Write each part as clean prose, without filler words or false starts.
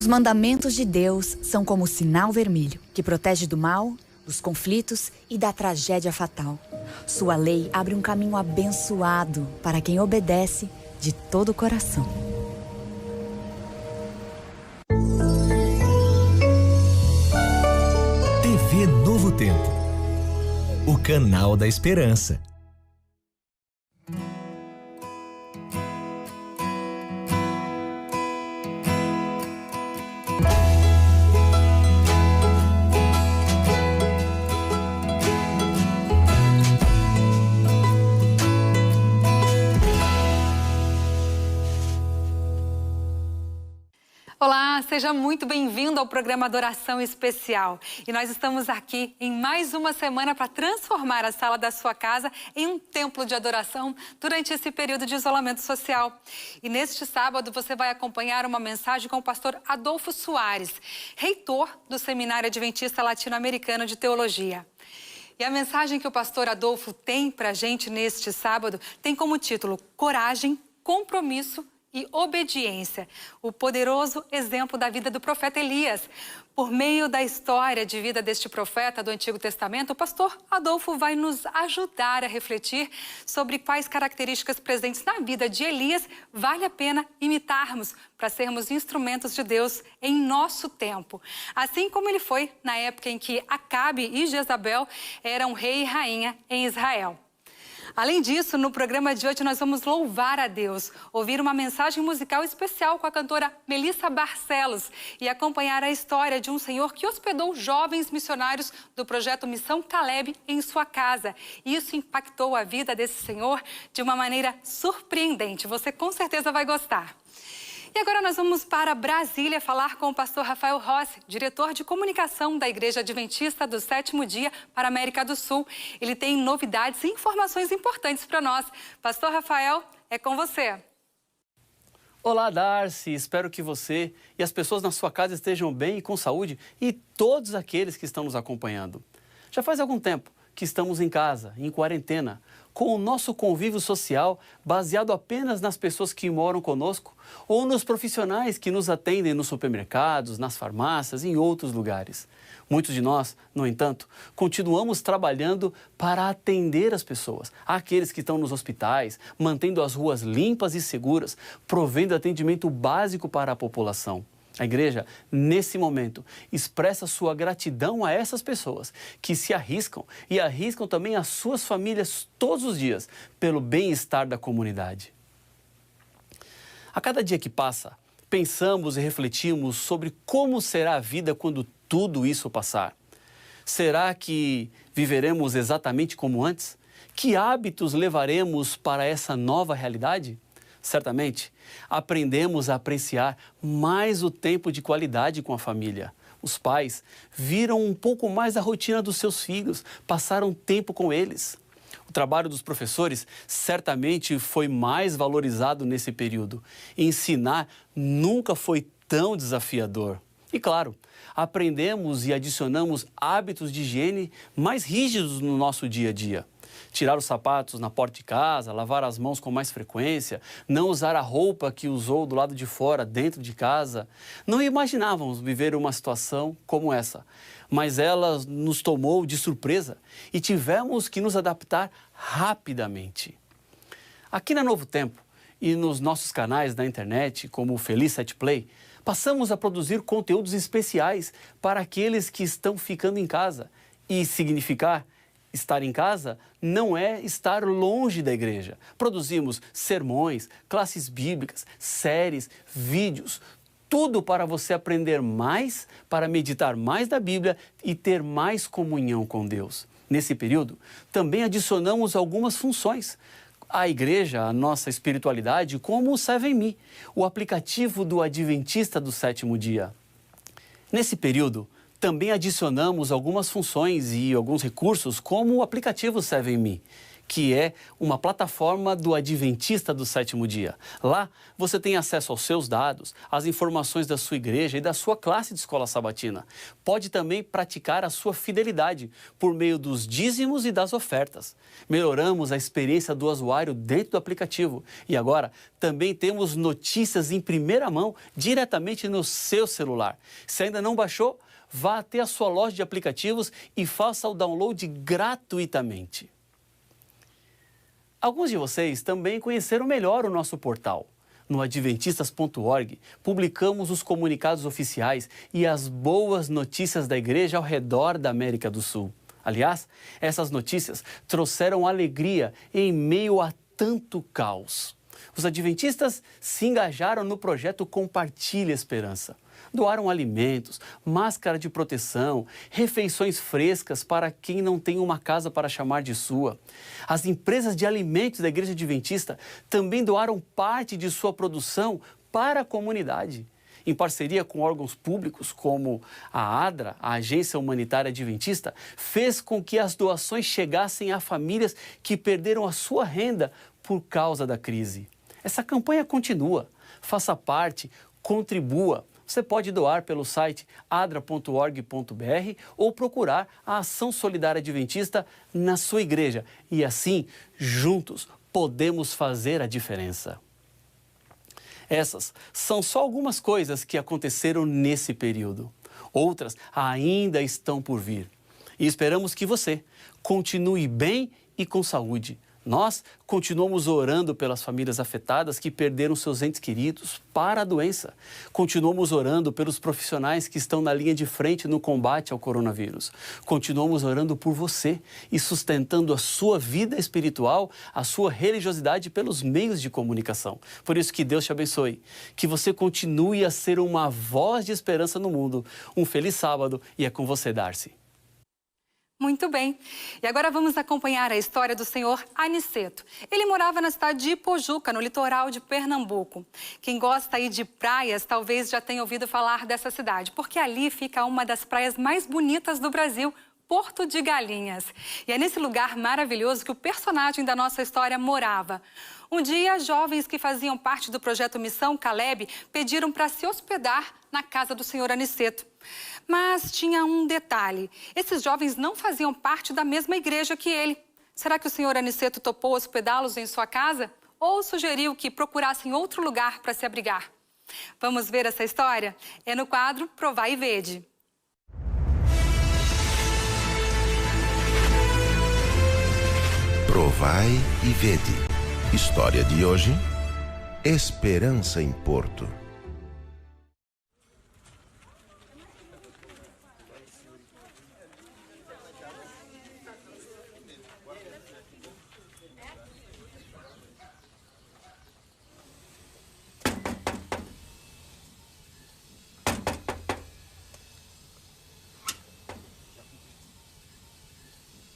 mandamentos de Deus são como o sinal vermelho, que protege do mal, dos conflitos e da tragédia fatal. Sua lei abre um caminho abençoado para quem obedece de todo o coração. TV Novo Tempo, o canal da esperança. Olá, seja muito bem-vindo ao programa Adoração Especial. E nós estamos aqui em mais uma semana para transformar a sala da sua casa em um templo de adoração durante esse período de isolamento social. E neste sábado você vai acompanhar uma mensagem com o pastor Adolfo Soares, reitor do Seminário Adventista Latino-Americano de Teologia. E a mensagem que o pastor Adolfo tem para a gente neste sábado tem como título Coragem, Compromisso e obediência, o poderoso exemplo da vida do profeta Elias. Por meio da história de vida deste profeta do Antigo Testamento, o pastor Adolfo vai nos ajudar a refletir sobre quais características presentes na vida de Elias vale a pena imitarmos para sermos instrumentos de Deus em nosso tempo. Assim como ele foi na época em que Acabe e Jezabel eram rei e rainha em Israel. Além disso, no programa de hoje nós vamos louvar a Deus, ouvir uma mensagem musical especial com a cantora Melissa Barcelos e acompanhar a história de um senhor que hospedou jovens missionários do projeto Missão Caleb em sua casa. Isso impactou a vida desse senhor de uma maneira surpreendente. Você com certeza vai gostar. E agora nós vamos para Brasília falar com o pastor Rafael Rossi, diretor de comunicação da Igreja Adventista do Sétimo Dia para a América do Sul. Ele tem novidades e informações importantes para nós. Pastor Rafael, é com você. Olá, Darcy. Espero que você e as pessoas na sua casa estejam bem e com saúde e todos aqueles que estão nos acompanhando. Já faz algum tempo que estamos em casa, em quarentena, com o nosso convívio social baseado apenas nas pessoas que moram conosco ou nos profissionais que nos atendem nos supermercados, nas farmácias e em outros lugares. Muitos de nós, no entanto, continuamos trabalhando para atender as pessoas, aqueles que estão nos hospitais, mantendo as ruas limpas e seguras, provendo atendimento básico para a população. A igreja, nesse momento, expressa sua gratidão a essas pessoas que se arriscam e arriscam também as suas famílias todos os dias pelo bem-estar da comunidade. A cada dia que passa, pensamos e refletimos sobre como será a vida quando tudo isso passar. Será que viveremos exatamente como antes? Que hábitos levaremos para essa nova realidade? Certamente, aprendemos a apreciar mais o tempo de qualidade com a família. Os pais viram um pouco mais a rotina dos seus filhos, passaram tempo com eles. O trabalho dos professores certamente foi mais valorizado nesse período. Ensinar nunca foi tão desafiador. E claro, aprendemos e adicionamos hábitos de higiene mais rígidos no nosso dia a dia. Tirar os sapatos na porta de casa, lavar as mãos com mais frequência, não usar a roupa que usou do lado de fora, dentro de casa. Não imaginávamos viver uma situação como essa, mas ela nos tomou de surpresa e tivemos que nos adaptar rapidamente. Aqui na Novo Tempo e nos nossos canais na internet, como o Feliz 7 Play, passamos a produzir conteúdos especiais para aqueles que estão ficando em casa. E significar estar em casa não é estar longe da igreja. Produzimos sermões, classes bíblicas, séries, vídeos, tudo para você aprender mais, para meditar mais da Bíblia e ter mais comunhão com Deus. Nesse período, também adicionamos algumas funções à igreja, à nossa espiritualidade, como o 7Me, o aplicativo do Adventista do Sétimo Dia. Nesse período, também adicionamos algumas funções e alguns recursos, como o aplicativo 7Me, que é uma plataforma do Adventista do Sétimo Dia. Lá você tem acesso aos seus dados, às informações da sua igreja e da sua classe de escola sabatina. Pode também praticar a sua fidelidade por meio dos dízimos e das ofertas. Melhoramos a experiência do usuário dentro do aplicativo e agora também temos notícias em primeira mão diretamente no seu celular. Se ainda não baixou, vá até a sua loja de aplicativos e faça o download gratuitamente. Alguns de vocês também conheceram melhor o nosso portal. No adventistas.org, publicamos os comunicados oficiais e as boas notícias da igreja ao redor da América do Sul. Aliás, essas notícias trouxeram alegria em meio a tanto caos. Os adventistas se engajaram no projeto Compartilhe a Esperança. Doaram alimentos, máscara de proteção, refeições frescas para quem não tem uma casa para chamar de sua. As empresas de alimentos da Igreja Adventista também doaram parte de sua produção para a comunidade. Em parceria com órgãos públicos como a ADRA, a Agência Humanitária Adventista, fez com que as doações chegassem a famílias que perderam a sua renda por causa da crise. Essa campanha continua. Faça parte, contribua. Você pode doar pelo site adra.org.br ou procurar a Ação Solidária Adventista na sua igreja. E assim, juntos, podemos fazer a diferença. Essas são só algumas coisas que aconteceram nesse período. Outras ainda estão por vir. E esperamos que você continue bem e com saúde. Nós continuamos orando pelas famílias afetadas que perderam seus entes queridos para a doença. Continuamos orando pelos profissionais que estão na linha de frente no combate ao coronavírus. Continuamos orando por você e sustentando a sua vida espiritual, a sua religiosidade pelos meios de comunicação. Por isso que Deus te abençoe, que você continue a ser uma voz de esperança no mundo. Um feliz sábado e é com você, Darcy. Muito bem. E agora vamos acompanhar a história do senhor Aniceto. Ele morava na cidade de Ipojuca, no litoral de Pernambuco. Quem gosta aí de praias talvez já tenha ouvido falar dessa cidade, porque ali fica uma das praias mais bonitas do Brasil, Porto de Galinhas. E é nesse lugar maravilhoso que o personagem da nossa história morava. Um dia, jovens que faziam parte do projeto Missão Caleb pediram para se hospedar na casa do senhor Aniceto. Mas tinha um detalhe. Esses jovens não faziam parte da mesma igreja que ele. Será que o senhor Aniceto topou hospedá-los em sua casa? Ou sugeriu que procurassem outro lugar para se abrigar? Vamos ver essa história? É no quadro Provai e Vede. Provai e Vede. História de hoje: Esperança em Porto.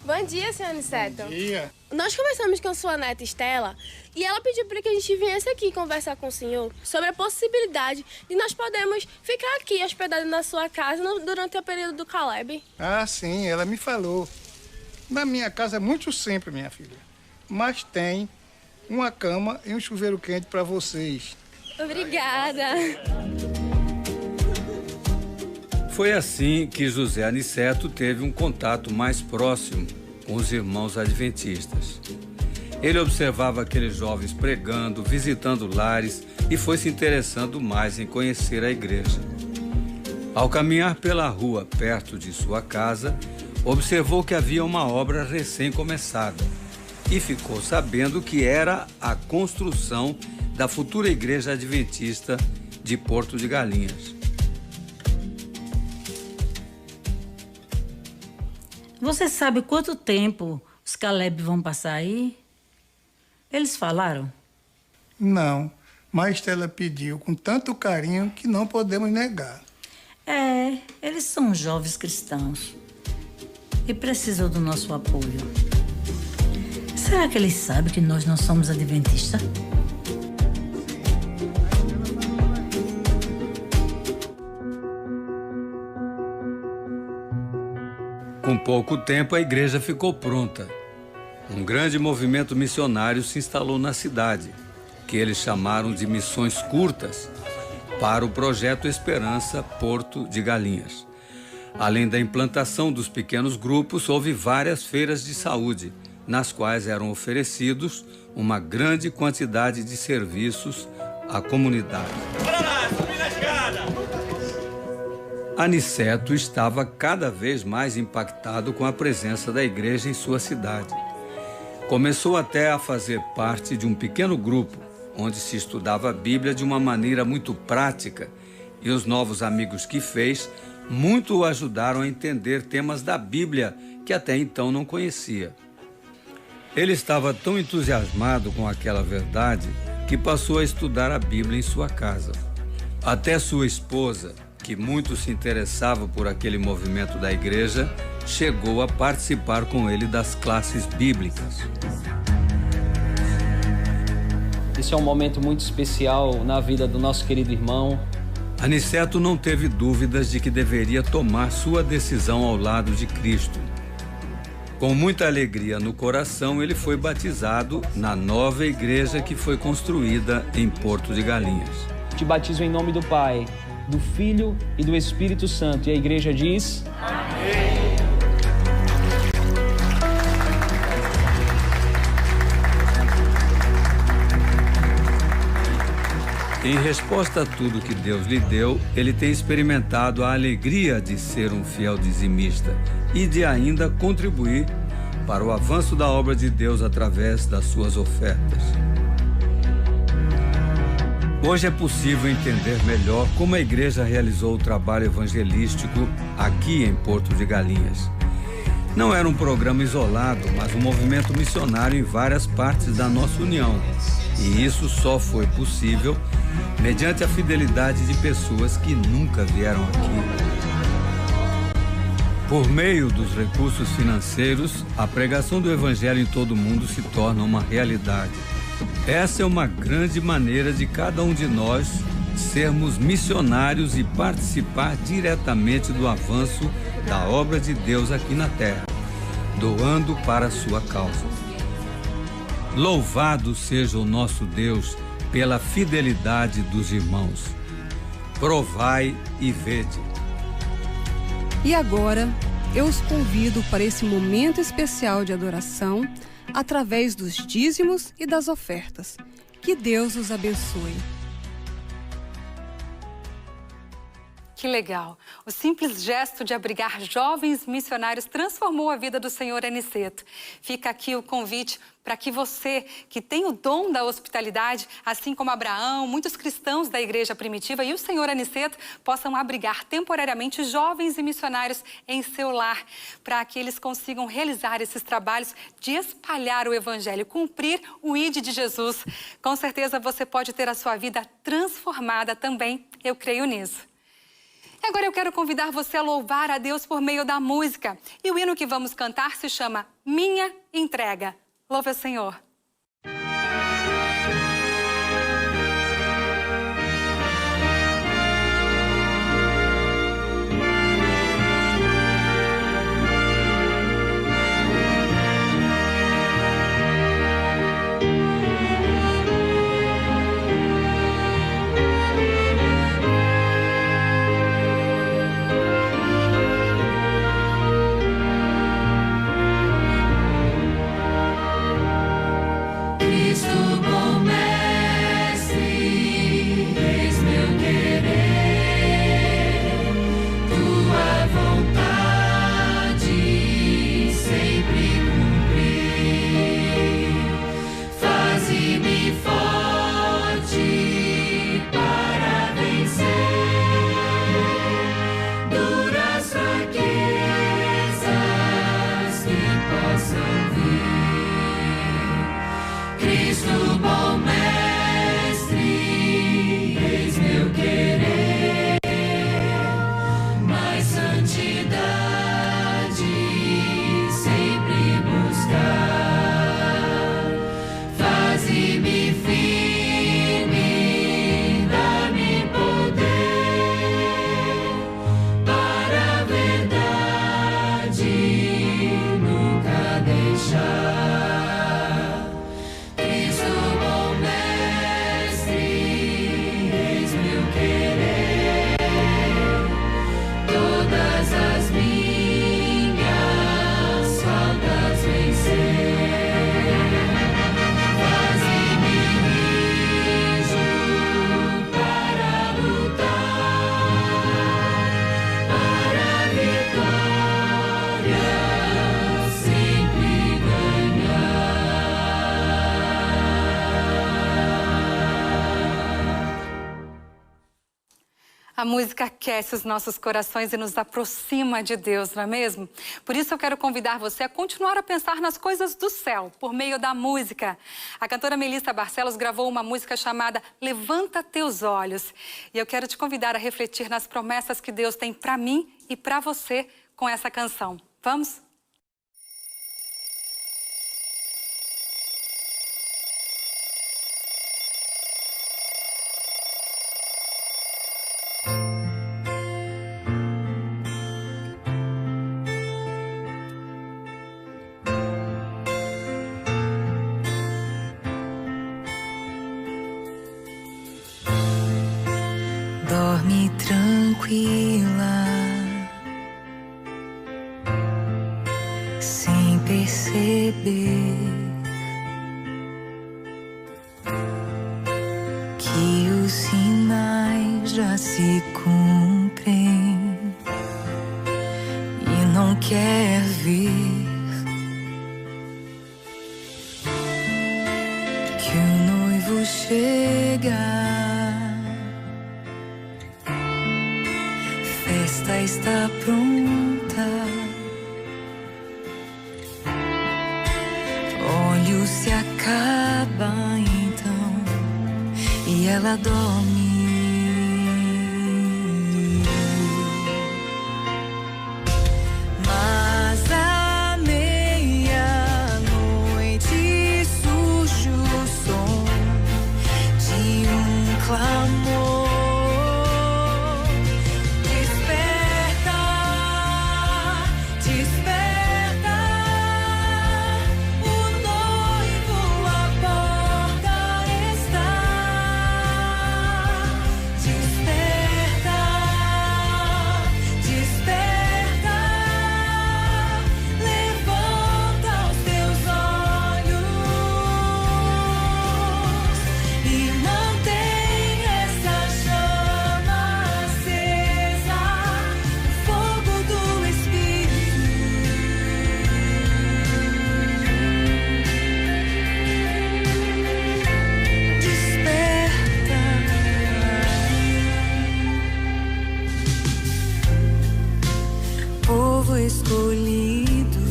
Bom dia, senhor Aniceto. Bom dia. Nós conversamos com sua neta Estela e ela pediu para que a gente viesse aqui conversar com o senhor sobre a possibilidade de nós podermos ficar aqui hospedados na sua casa durante o período do Caleb. Ah, sim, ela me falou. Na minha casa é muito simples, minha filha. Mas tem uma cama e um chuveiro quente para vocês. Obrigada. Foi assim que José Aniceto teve um contato mais próximo com os irmãos adventistas. Ele observava aqueles jovens pregando, visitando lares e foi se interessando mais em conhecer a igreja. Ao caminhar pela rua perto de sua casa, observou que havia uma obra recém-começada e ficou sabendo que era a construção da futura igreja adventista de Porto de Galinhas. Você sabe quanto tempo os Caleb vão passar aí? Eles falaram? Não, mas Estela pediu com tanto carinho que não podemos negar. É, eles são jovens cristãos e precisam do nosso apoio. Será que eles sabem que nós não somos adventistas? Com pouco tempo, a igreja ficou pronta. Um grande movimento missionário se instalou na cidade, que eles chamaram de Missões Curtas, para o projeto Esperança Porto de Galinhas. Além da implantação dos pequenos grupos, houve várias feiras de saúde, nas quais eram oferecidos uma grande quantidade de serviços à comunidade. Aniceto estava cada vez mais impactado com a presença da igreja em sua cidade. Começou até a fazer parte de um pequeno grupo, onde se estudava a Bíblia de uma maneira muito prática, e os novos amigos que fez muito o ajudaram a entender temas da Bíblia que até então não conhecia. Ele estava tão entusiasmado com aquela verdade que passou a estudar a Bíblia em sua casa. Até sua esposa, que muito se interessava por aquele movimento da igreja, chegou a participar com ele das classes bíblicas. Esse é um momento muito especial na vida do nosso querido irmão. Aniceto não teve dúvidas de que deveria tomar sua decisão ao lado de Cristo. Com muita alegria no coração, ele foi batizado na nova igreja que foi construída em Porto de Galinhas. Te batizo em nome do Pai, do Filho e do Espírito Santo. E a igreja diz... Amém. Em resposta a tudo que Deus lhe deu, ele tem experimentado a alegria de ser um fiel dizimista e de ainda contribuir para o avanço da obra de Deus através das suas ofertas. Hoje é possível entender melhor como a igreja realizou o trabalho evangelístico aqui em Porto de Galinhas. Não era um programa isolado, mas um movimento missionário em várias partes da nossa União. E isso só foi possível mediante a fidelidade de pessoas que nunca vieram aqui. Por meio dos recursos financeiros, a pregação do Evangelho em todo o mundo se torna uma realidade. Essa é uma grande maneira de cada um de nós sermos missionários e participar diretamente do avanço da obra de Deus aqui na terra, doando para a sua causa. Louvado seja o nosso Deus pela fidelidade dos irmãos. Provai e vede. E agora, eu os convido para esse momento especial de adoração através dos dízimos e das ofertas. Que Deus os abençoe. Que legal! O simples gesto de abrigar jovens missionários transformou a vida do senhor Aniceto. Fica aqui o convite para que você, que tem o dom da hospitalidade, assim como Abraão, muitos cristãos da igreja primitiva e o senhor Aniceto, possam abrigar temporariamente jovens e missionários em seu lar, para que eles consigam realizar esses trabalhos de espalhar o evangelho, cumprir o ID de Jesus. Com certeza você pode ter a sua vida transformada também, eu creio nisso. Agora eu quero convidar você a louvar a Deus por meio da música. E o hino que vamos cantar se chama Minha Entrega. Louve ao Senhor. A música aquece os nossos corações e nos aproxima de Deus, não é mesmo? Por isso eu quero convidar você a continuar a pensar nas coisas do céu, por meio da música. A cantora Melissa Barcelos gravou uma música chamada Levanta Teus Olhos. E eu quero te convidar a refletir nas promessas que Deus tem para mim e para você com essa canção. Vamos? Dorme tranquila, sem perceber que os sinais já se cumprem e não quer ver que o noivo chega. A festa está pronta, olhos se acaba então e ela dorme. Mas à meia-noite surge o som de um clamor. Povo escolhido,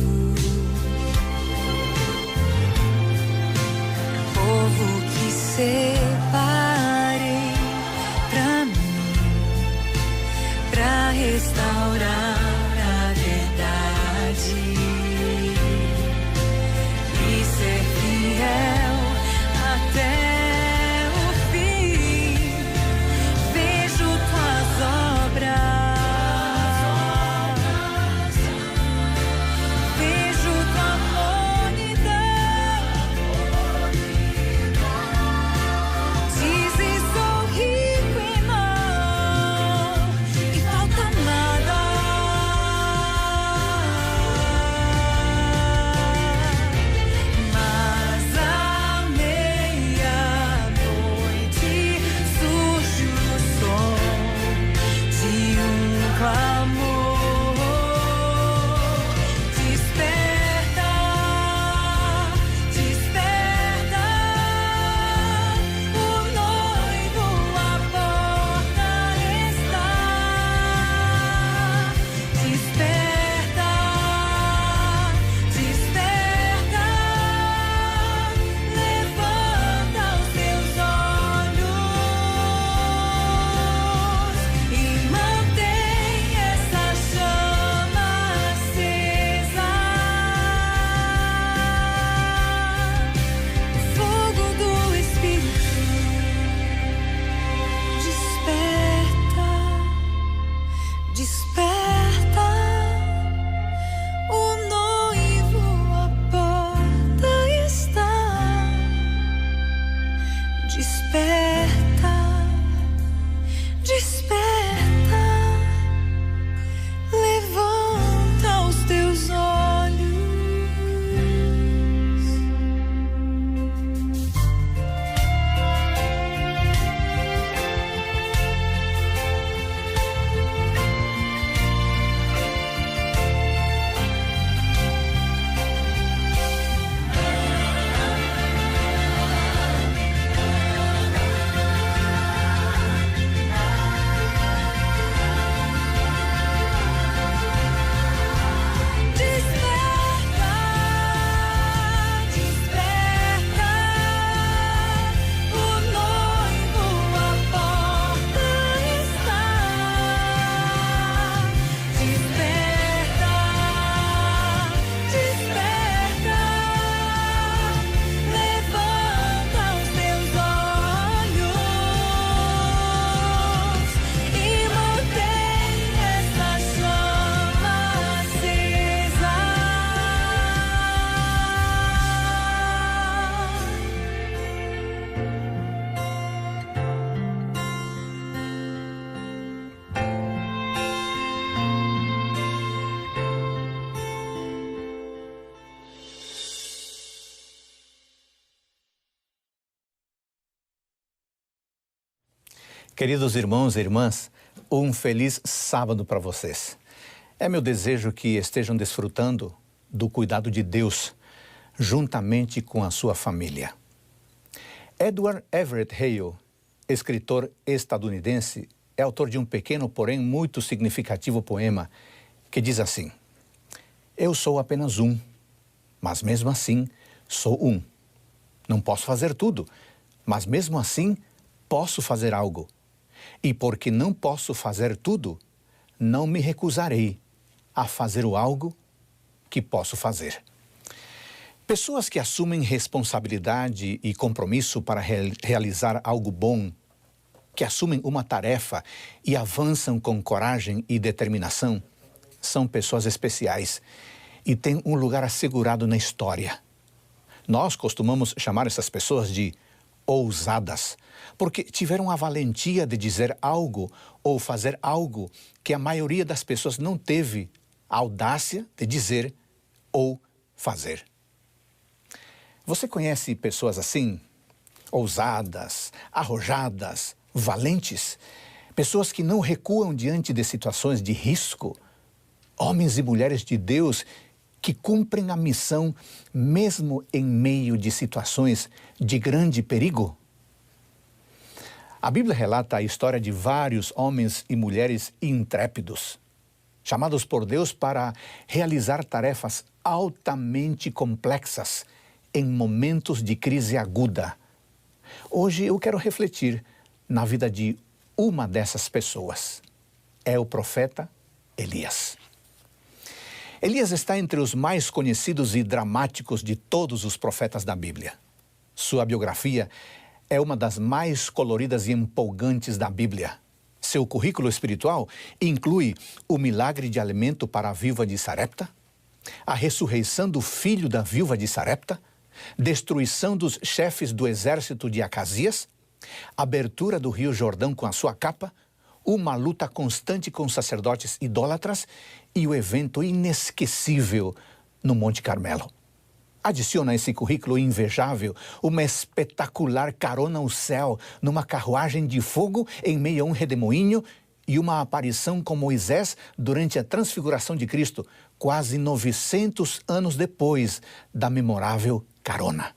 povo que separei pra mim, pra restaurar a verdade e ser fiel até o fim. Vejo tuas obras. Queridos irmãos e irmãs, um feliz sábado para vocês. É meu desejo que estejam desfrutando do cuidado de Deus, juntamente com a sua família. Edward Everett Hale, escritor estadunidense, é autor de um pequeno, porém muito significativo poema que diz assim: eu sou apenas um, mas mesmo assim sou um. Não posso fazer tudo, mas mesmo assim posso fazer algo. E porque não posso fazer tudo, não me recusarei a fazer o algo que posso fazer. Pessoas que assumem responsabilidade e compromisso para realizar algo bom, que assumem uma tarefa e avançam com coragem e determinação, são pessoas especiais e têm um lugar assegurado na história. Nós costumamos chamar essas pessoas de ousadas, porque tiveram a valentia de dizer algo ou fazer algo que a maioria das pessoas não teve a audácia de dizer ou fazer. Você conhece pessoas assim? Ousadas, arrojadas, valentes? Pessoas que não recuam diante de situações de risco? Homens e mulheres de Deus que cumprem a missão mesmo em meio de situações de grande perigo? A Bíblia relata a história de vários homens e mulheres intrépidos, chamados por Deus para realizar tarefas altamente complexas em momentos de crise aguda. Hoje eu quero refletir na vida de uma dessas pessoas. É o profeta Elias. Elias está entre os mais conhecidos e dramáticos de todos os profetas da Bíblia. Sua biografia é uma das mais coloridas e empolgantes da Bíblia. Seu currículo espiritual inclui o milagre de alimento para a viúva de Sarepta, a ressurreição do filho da viúva de Sarepta, destruição dos chefes do exército de Acasias, abertura do rio Jordão com a sua capa, uma luta constante com sacerdotes idólatras e o evento inesquecível no Monte Carmelo. Adiciona a esse currículo invejável uma espetacular carona ao céu numa carruagem de fogo em meio a um redemoinho e uma aparição com Moisés durante a transfiguração de Cristo, quase 900 anos depois da memorável carona.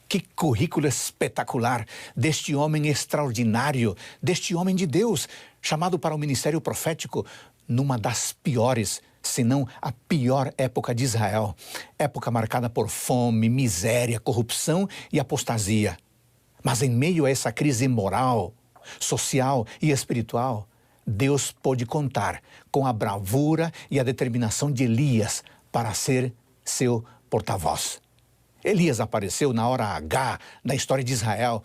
Que currículo espetacular deste homem extraordinário, deste homem de Deus, chamado para o ministério profético numa das piores, se não a pior época de Israel. Época marcada por fome, miséria, corrupção e apostasia. Mas em meio a essa crise moral, social e espiritual, Deus pôde contar com a bravura e a determinação de Elias para ser seu porta-voz. Elias apareceu na hora H da história de Israel.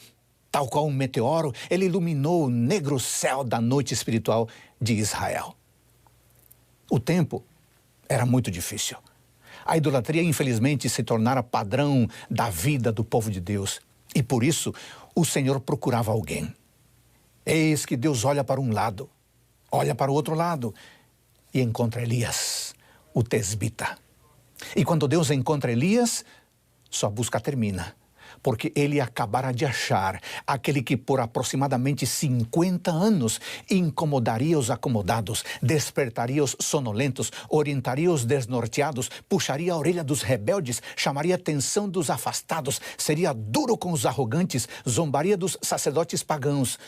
Tal qual um meteoro, ele iluminou o negro céu da noite espiritual de Israel. O tempo era muito difícil. A idolatria, infelizmente, se tornara padrão da vida do povo de Deus. E por isso, o Senhor procurava alguém. Eis que Deus olha para um lado, olha para o outro lado e encontra Elias, o tesbita. E quando Deus encontra Elias, sua busca termina, porque ele acabara de achar aquele que por aproximadamente 50 anos incomodaria os acomodados, despertaria os sonolentos, orientaria os desnorteados, puxaria a orelha dos rebeldes, chamaria a atenção dos afastados, seria duro com os arrogantes, zombaria dos sacerdotes pagãos,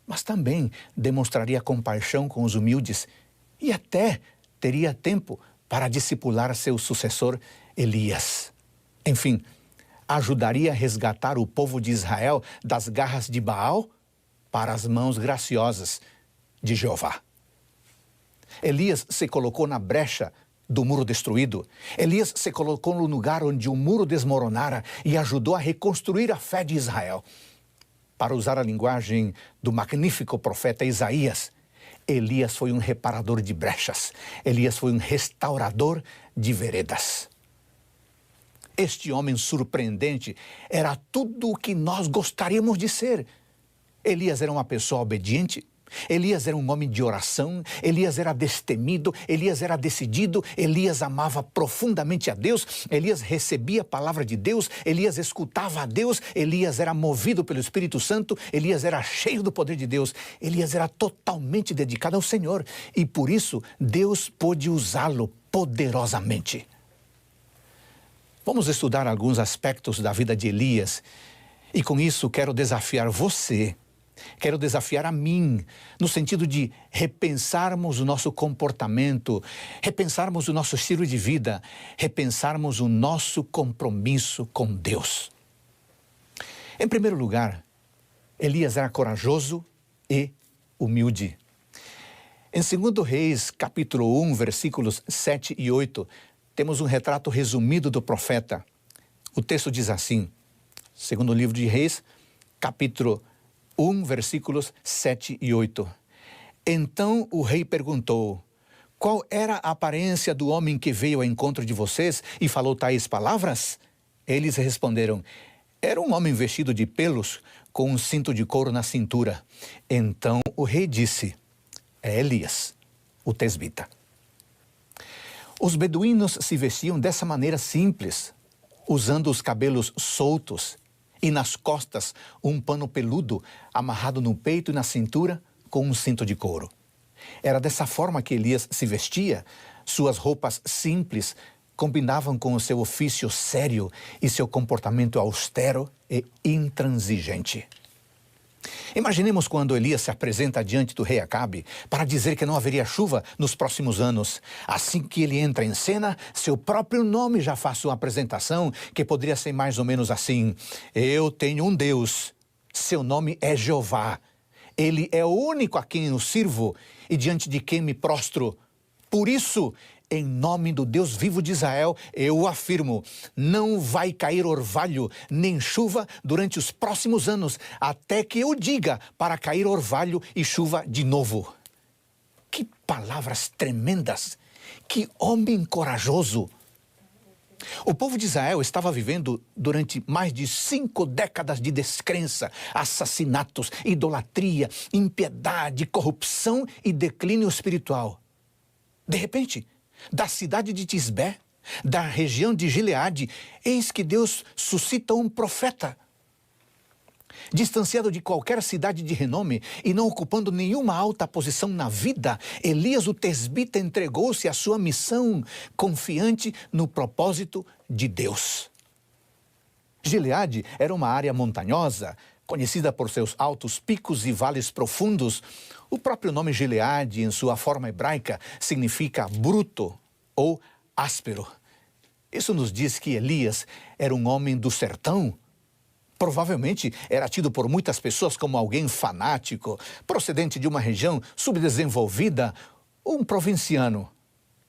mas também demonstraria compaixão com os humildes e até teria tempo para discipular seu sucessor Elias. Enfim, ajudaria a resgatar o povo de Israel das garras de Baal para as mãos graciosas de Jeová. Elias se colocou na brecha do muro destruído. Elias se colocou no lugar onde o muro desmoronara e ajudou a reconstruir a fé de Israel. Para usar a linguagem do magnífico profeta Isaías, Elias foi um reparador de brechas. Elias foi um restaurador de veredas. Este homem surpreendente era tudo o que nós gostaríamos de ser. Elias era uma pessoa obediente, Elias era um homem de oração, Elias era destemido, Elias era decidido, Elias amava profundamente a Deus, Elias recebia a palavra de Deus, Elias escutava a Deus, Elias era movido pelo Espírito Santo, Elias era cheio do poder de Deus, Elias era totalmente dedicado ao Senhor e por isso Deus pôde usá-lo poderosamente. Vamos estudar alguns aspectos da vida de Elias e com isso quero desafiar você. Quero desafiar a mim, no sentido de repensarmos o nosso comportamento, repensarmos o nosso estilo de vida, repensarmos o nosso compromisso com Deus. Em primeiro lugar, Elias era corajoso e humilde. Em 2 Reis, capítulo 1, versículos 7 e 8, temos um retrato resumido do profeta. O texto diz assim, segundo livro de Reis, capítulo 1, versículos 7 e 8. Então o rei perguntou, qual era a aparência do homem que veio ao encontro de vocês e falou tais palavras? Eles responderam, era um homem vestido de pelos, com um cinto de couro na cintura. Então o rei disse, é Elias, o tesbita. Os beduínos se vestiam dessa maneira simples, usando os cabelos soltos, e nas costas um pano peludo amarrado no peito e na cintura com um cinto de couro. Era dessa forma que Elias se vestia. Suas roupas simples combinavam com o seu ofício sério e seu comportamento austero e intransigente. Imaginemos quando Elias se apresenta diante do rei Acabe para dizer que não haveria chuva nos próximos anos. Assim que ele entra em cena, seu próprio nome já faz uma apresentação que poderia ser mais ou menos assim. Eu tenho um Deus, seu nome é Jeová. Ele é o único a quem eu sirvo e diante de quem me prostro. Por isso, em nome do Deus vivo de Israel, eu afirmo, não vai cair orvalho nem chuva durante os próximos anos, até que eu diga para cair orvalho e chuva de novo. Que palavras tremendas! Que homem corajoso! O povo de Israel estava vivendo durante mais de 5 décadas de descrença, assassinatos, idolatria, impiedade, corrupção e declínio espiritual. De repente, da cidade de Tisbé, da região de Gileade, eis que Deus suscita um profeta. Distanciado de qualquer cidade de renome e não ocupando nenhuma alta posição na vida, Elias o tesbita entregou-se à sua missão, confiante no propósito de Deus. Gileade era uma área montanhosa, conhecida por seus altos picos e vales profundos. O próprio nome Gileade, em sua forma hebraica, significa bruto ou áspero. Isso nos diz que Elias era um homem do sertão. Provavelmente era tido por muitas pessoas como alguém fanático, procedente de uma região subdesenvolvida, ou um provinciano.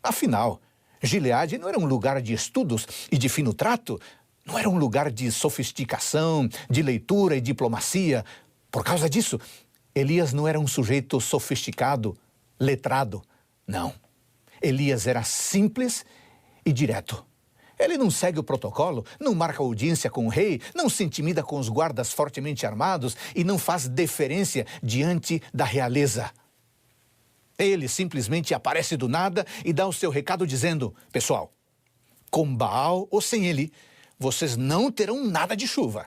Afinal, Gileade não era um lugar de estudos e de fino trato, não era um lugar de sofisticação, de leitura e diplomacia. Por causa disso, Elias não era um sujeito sofisticado, letrado. Não. Elias era simples e direto. Ele não segue o protocolo, não marca audiência com o rei, não se intimida com os guardas fortemente armados e não faz deferência diante da realeza. Ele simplesmente aparece do nada e dá o seu recado dizendo, pessoal, com Baal ou sem ele, vocês não terão nada de chuva.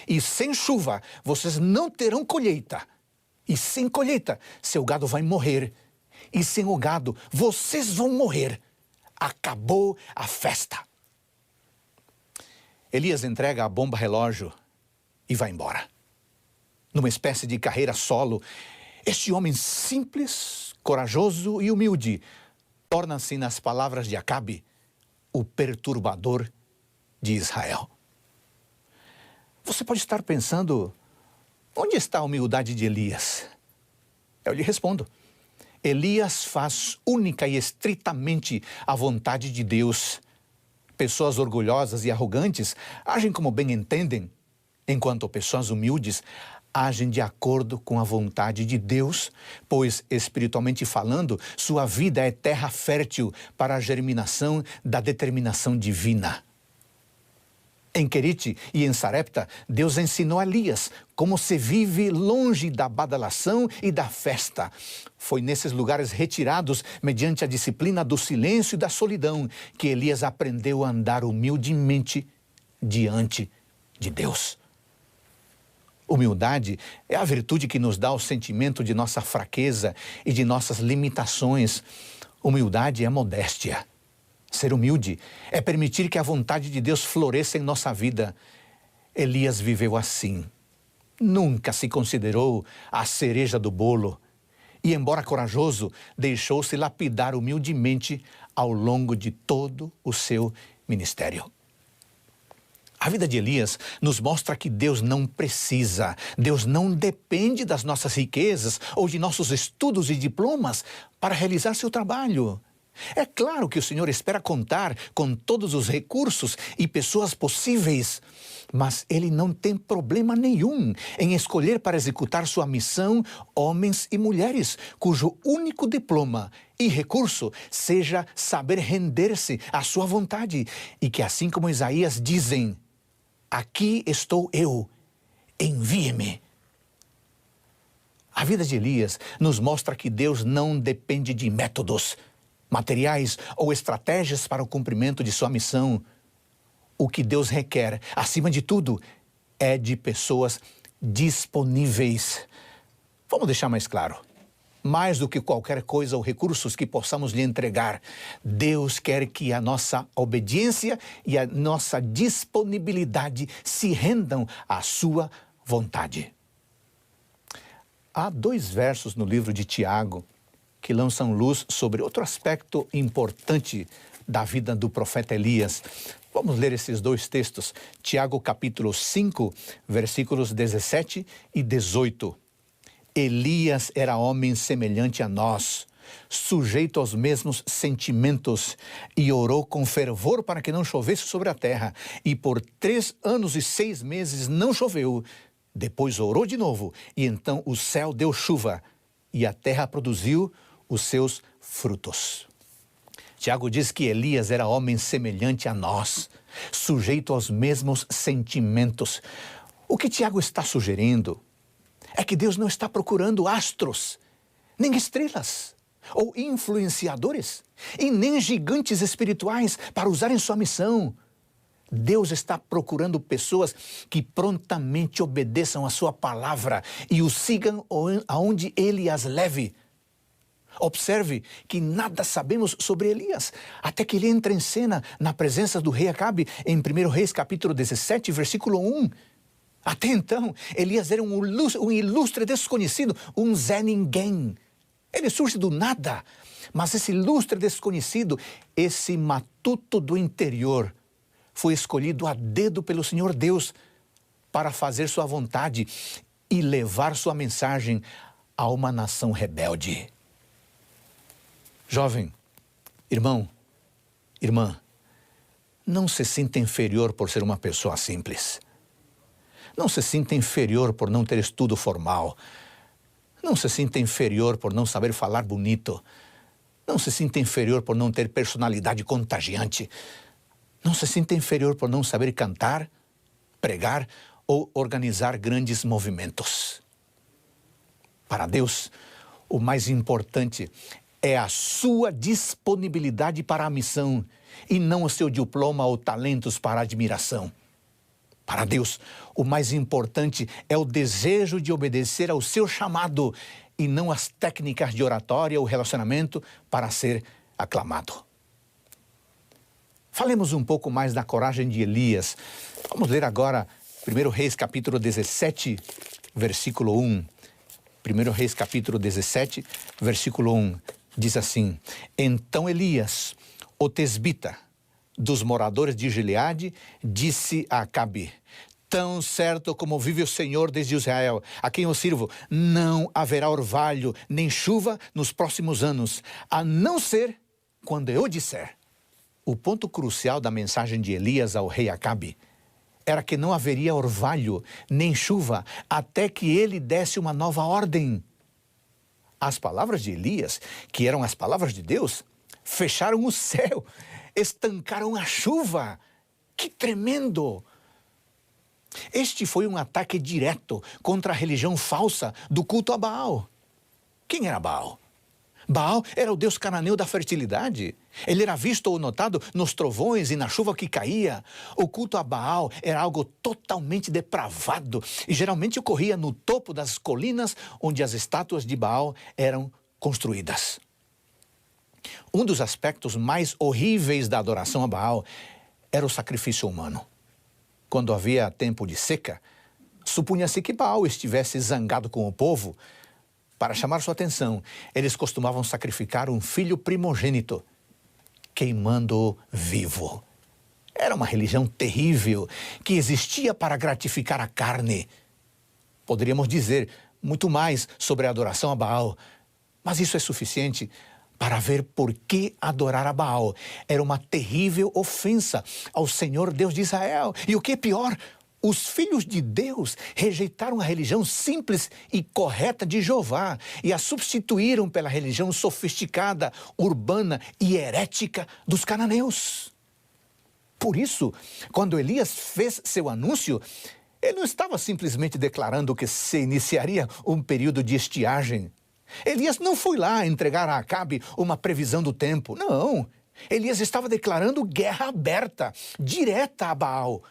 E sem chuva, vocês não terão colheita. E sem colheita, seu gado vai morrer. E sem o gado, vocês vão morrer. Acabou a festa. Elias entrega a bomba relógio e vai embora. Numa espécie de carreira solo, este homem simples, corajoso e humilde torna-se, nas palavras de Acabe, o perturbador de Israel. Você pode estar pensando, onde está a humildade de Elias? Eu lhe respondo. Elias faz única e estritamente a vontade de Deus. Pessoas orgulhosas e arrogantes agem como bem entendem, enquanto pessoas humildes agem de acordo com a vontade de Deus, pois, espiritualmente falando, sua vida é terra fértil para a germinação da determinação divina. Em Querite e em Sarepta, Deus ensinou a Elias como se vive longe da badalação e da festa. Foi nesses lugares retirados, mediante a disciplina do silêncio e da solidão, que Elias aprendeu a andar humildemente diante de Deus. Humildade é a virtude que nos dá o sentimento de nossa fraqueza e de nossas limitações. Humildade é modéstia. Ser humilde é permitir que a vontade de Deus floresça em nossa vida. Elias viveu assim. Nunca se considerou a cereja do bolo. E, embora corajoso, deixou-se lapidar humildemente ao longo de todo o seu ministério. A vida de Elias nos mostra que Deus não precisa, Deus não depende das nossas riquezas ou de nossos estudos e diplomas para realizar seu trabalho. É claro que o Senhor espera contar com todos os recursos e pessoas possíveis, mas Ele não tem problema nenhum em escolher para executar sua missão homens e mulheres, cujo único diploma e recurso seja saber render-se à sua vontade e que, assim como Isaías dizem, aqui estou eu, envie-me. A vida de Elias nos mostra que Deus não depende de métodos, materiais ou estratégias para o cumprimento de sua missão. O que Deus requer, acima de tudo, é de pessoas disponíveis. Vamos deixar mais claro. Mais do que qualquer coisa ou recursos que possamos lhe entregar, Deus quer que a nossa obediência e a nossa disponibilidade se rendam à sua vontade. Há 2 versos no livro de Tiago que lançam luz sobre outro aspecto importante da vida do profeta Elias. Vamos ler esses 2 textos. Tiago capítulo 5, versículos 17 e 18. Elias era homem semelhante a nós, sujeito aos mesmos sentimentos, e orou com fervor para que não chovesse sobre a terra. E por 3 anos e 6 meses não choveu. Depois orou de novo, e então o céu deu chuva, e a terra produziu os seus frutos. Tiago diz que Elias era homem semelhante a nós, sujeito aos mesmos sentimentos. O que Tiago está sugerindo é que Deus não está procurando astros, nem estrelas, ou influenciadores, e nem gigantes espirituais para usar em sua missão. Deus está procurando pessoas que prontamente obedeçam a sua palavra e o sigam aonde ele as leve. Observe que nada sabemos sobre Elias, até que ele entra em cena na presença do rei Acabe, em 1 Reis capítulo 17, versículo 1. Até então, Elias era um ilustre desconhecido, um Zé Ninguém. Ele surge do nada, mas esse ilustre desconhecido, esse matuto do interior, foi escolhido a dedo pelo Senhor Deus para fazer sua vontade e levar sua mensagem a uma nação rebelde. Jovem, irmão, irmã, não se sinta inferior por ser uma pessoa simples. Não se sinta inferior por não ter estudo formal. Não se sinta inferior por não saber falar bonito. Não se sinta inferior por não ter personalidade contagiante. Não se sinta inferior por não saber cantar, pregar ou organizar grandes movimentos. Para Deus, o mais importante é a sua disponibilidade para a missão e não o seu diploma ou talentos para a admiração. Para Deus, o mais importante é o desejo de obedecer ao seu chamado e não as técnicas de oratória ou relacionamento para ser aclamado. Falemos um pouco mais da coragem de Elias. Vamos ler agora 1 Reis capítulo 17, versículo 1. 1 Reis capítulo 17, versículo 1. Diz assim: Então Elias, o tesbita, dos moradores de Gileade, disse a Acabe: Tão certo como vive o Senhor desde Israel, a quem eu sirvo, não haverá orvalho nem chuva nos próximos anos, a não ser quando eu disser. O ponto crucial da mensagem de Elias ao rei Acabe era que não haveria orvalho nem chuva até que ele desse uma nova ordem. As palavras de Elias, que eram as palavras de Deus, fecharam o céu, estancaram a chuva. Que tremendo! Este foi um ataque direto contra a religião falsa do culto a Baal. Quem era Baal? Baal era o deus cananeu da fertilidade. Ele era visto ou notado nos trovões e na chuva que caía. O culto a Baal era algo totalmente depravado e geralmente ocorria no topo das colinas onde as estátuas de Baal eram construídas. Um dos aspectos mais horríveis da adoração a Baal era o sacrifício humano. Quando havia tempo de seca, supunha-se que Baal estivesse zangado com o povo. Para chamar sua atenção, eles costumavam sacrificar um filho primogênito, queimando-o vivo. Era uma religião terrível que existia para gratificar a carne. Poderíamos dizer muito mais sobre a adoração a Baal, mas isso é suficiente para ver por que adorar a Baal era uma terrível ofensa ao Senhor Deus de Israel. E o que é pior, os filhos de Deus rejeitaram a religião simples e correta de Jeová e a substituíram pela religião sofisticada, urbana e herética dos cananeus. Por isso, quando Elias fez seu anúncio, ele não estava simplesmente declarando que se iniciaria um período de estiagem. Elias não foi lá entregar a Acabe uma previsão do tempo. Não, Elias estava declarando guerra aberta, direta a Baal.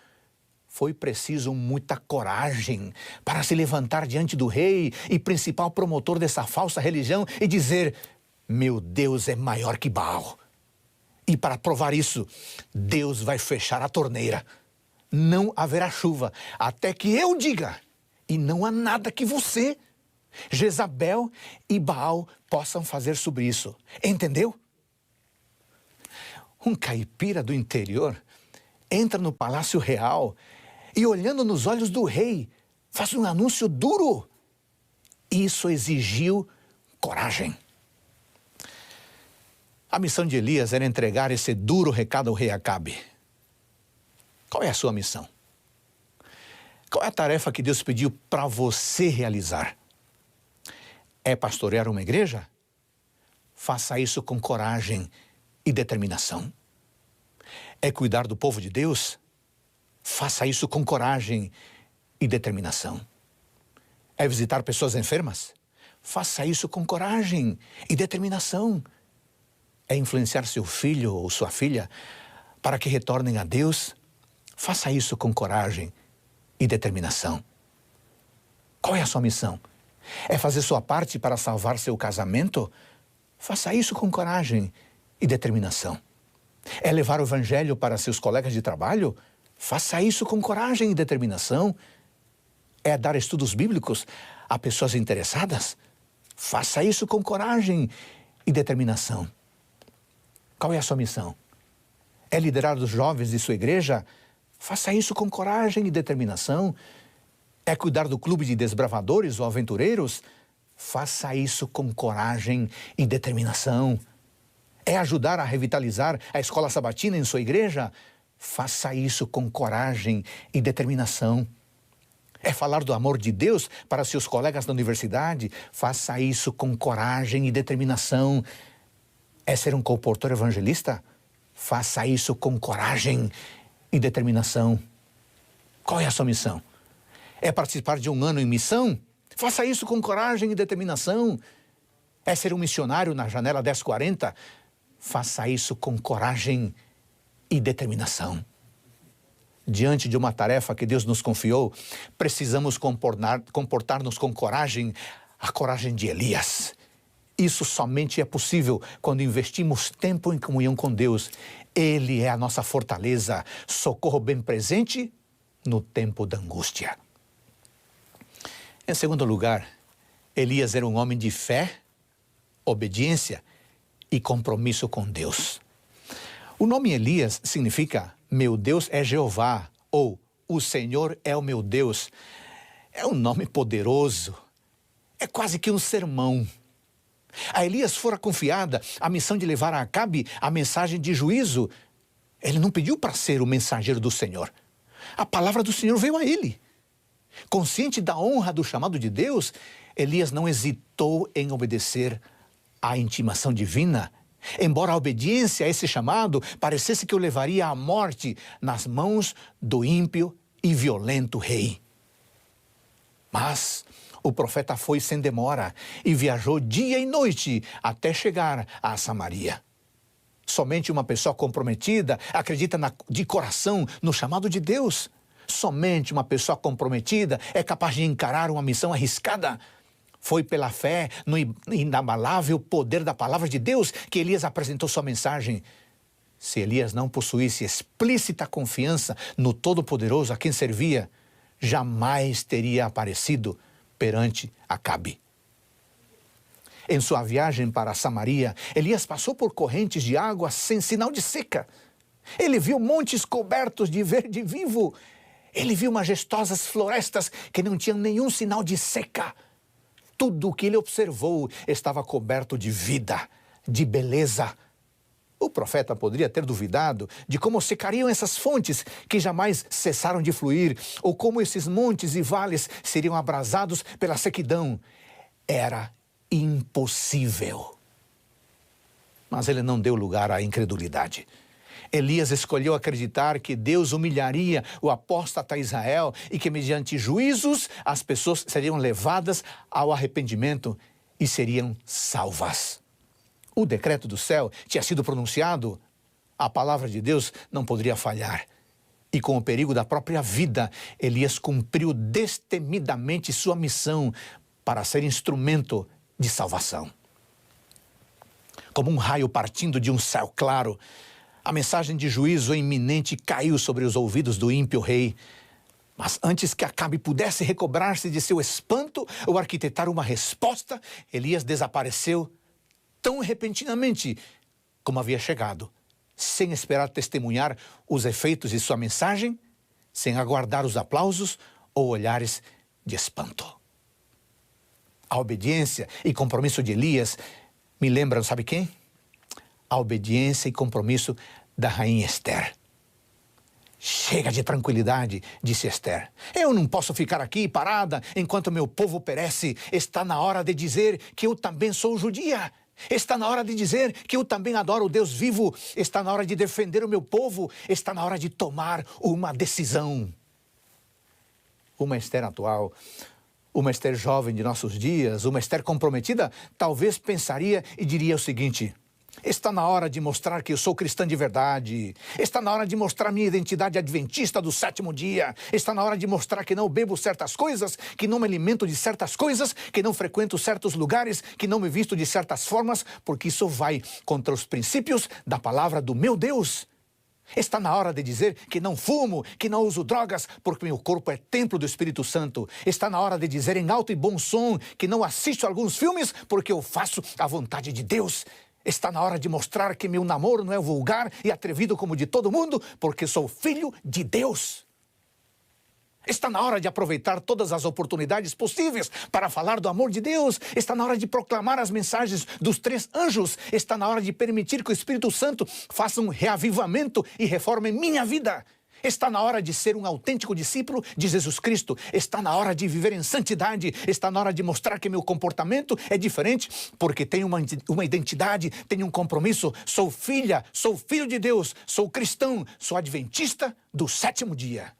Foi preciso muita coragem para se levantar diante do rei e principal promotor dessa falsa religião e dizer: meu Deus é maior que Baal. E para provar isso, Deus vai fechar a torneira. Não haverá chuva até que eu diga, e não há nada que você, Jezabel e Baal possam fazer sobre isso. Entendeu? Um caipira do interior entra no palácio real e, olhando nos olhos do rei, faz um anúncio duro. Isso exigiu coragem. A missão de Elias era entregar esse duro recado ao rei Acabe. Qual é a sua missão? Qual é a tarefa que Deus pediu para você realizar? É pastorear uma igreja? Faça isso com coragem e determinação. É cuidar do povo de Deus? Faça isso com coragem e determinação. É visitar pessoas enfermas? Faça isso com coragem e determinação. É influenciar seu filho ou sua filha para que retornem a Deus? Faça isso com coragem e determinação. Qual é a sua missão? É fazer sua parte para salvar seu casamento? Faça isso com coragem e determinação. É levar o evangelho para seus colegas de trabalho? Faça isso com coragem e determinação. É dar estudos bíblicos a pessoas interessadas? Faça isso com coragem e determinação. Qual é a sua missão? É liderar os jovens de sua igreja? Faça isso com coragem e determinação. É cuidar do clube de desbravadores ou aventureiros? Faça isso com coragem e determinação. É ajudar a revitalizar a escola sabatina em sua igreja? Faça isso com coragem e determinação. É falar do amor de Deus para seus colegas da universidade? Faça isso com coragem e determinação. É ser um comportor evangelista? Faça isso com coragem e determinação. Qual é a sua missão? É participar de um ano em missão? Faça isso com coragem e determinação. É ser um missionário na janela 1040? Faça isso com coragem e determinação. Diante de uma tarefa que Deus nos confiou, precisamos comportar-nos com coragem, a coragem de Elias. Isso somente é possível quando investimos tempo em comunhão com Deus. Ele é a nossa fortaleza, socorro bem presente no tempo da angústia. Em segundo lugar, Elias era um homem de fé, obediência e compromisso com Deus. O nome Elias significa meu Deus é Jeová ou o Senhor é o meu Deus. É um nome poderoso, é quase que um sermão. A Elias fora confiada a missão de levar a Acabe a mensagem de juízo. Ele não pediu para ser o mensageiro do Senhor. A palavra do Senhor veio a ele. Consciente da honra do chamado de Deus, Elias não hesitou em obedecer à intimação divina, embora a obediência a esse chamado parecesse que o levaria à morte nas mãos do ímpio e violento rei. Mas o profeta foi sem demora e viajou dia e noite até chegar a Samaria. Somente uma pessoa comprometida acredita de coração no chamado de Deus. Somente uma pessoa comprometida é capaz de encarar uma missão arriscada. Foi pela fé no inabalável poder da palavra de Deus que Elias apresentou sua mensagem. Se Elias não possuísse explícita confiança no Todo-Poderoso a quem servia, jamais teria aparecido perante Acabe. Em sua viagem para Samaria, Elias passou por correntes de água sem sinal de seca. Ele viu montes cobertos de verde vivo. Ele viu majestosas florestas que não tinham nenhum sinal de seca. Tudo o que ele observou estava coberto de vida, de beleza. O profeta poderia ter duvidado de como secariam essas fontes que jamais cessaram de fluir, ou como esses montes e vales seriam abrasados pela sequidão. Era impossível. Mas ele não deu lugar à incredulidade. Elias escolheu acreditar que Deus humilharia o apóstata Israel e que, mediante juízos, as pessoas seriam levadas ao arrependimento e seriam salvas. O decreto do céu tinha sido pronunciado, a palavra de Deus não poderia falhar. E com o perigo da própria vida, Elias cumpriu destemidamente sua missão para ser instrumento de salvação. Como um raio partindo de um céu claro, a mensagem de juízo iminente caiu sobre os ouvidos do ímpio rei. Mas antes que Acabe pudesse recobrar-se de seu espanto ou arquitetar uma resposta, Elias desapareceu tão repentinamente como havia chegado, sem esperar testemunhar os efeitos de sua mensagem, sem aguardar os aplausos ou olhares de espanto. A obediência e compromisso de Elias me lembram, sabe quem? A obediência e compromisso da rainha Esther. Chega de tranquilidade, disse Esther. Eu não posso ficar aqui parada enquanto meu povo perece. Está na hora de dizer que eu também sou judia. Está na hora de dizer que eu também adoro o Deus vivo. Está na hora de defender o meu povo. Está na hora de tomar uma decisão. Uma Esther atual, uma Esther jovem de nossos dias, uma Esther comprometida, talvez pensaria e diria o seguinte: está na hora de mostrar que eu sou cristã de verdade. Está na hora de mostrar minha identidade adventista do sétimo dia. Está na hora de mostrar que não bebo certas coisas, que não me alimento de certas coisas, que não frequento certos lugares, que não me visto de certas formas, porque isso vai contra os princípios da palavra do meu Deus. Está na hora de dizer que não fumo, que não uso drogas, porque meu corpo é templo do Espírito Santo. Está na hora de dizer em alto e bom som que não assisto a alguns filmes, porque eu faço a vontade de Deus. Está na hora de mostrar que meu namoro não é vulgar e atrevido como de todo mundo, porque sou filho de Deus. Está na hora de aproveitar todas as oportunidades possíveis para falar do amor de Deus. Está na hora de proclamar as mensagens dos 3 anjos. Está na hora de permitir que o Espírito Santo faça um reavivamento e reforme minha vida. Está na hora de ser um autêntico discípulo de Jesus Cristo. Está na hora de viver em santidade. Está na hora de mostrar que meu comportamento é diferente, porque tenho uma identidade, tenho um compromisso. Sou filha, sou filho de Deus, sou cristão, sou adventista do sétimo dia.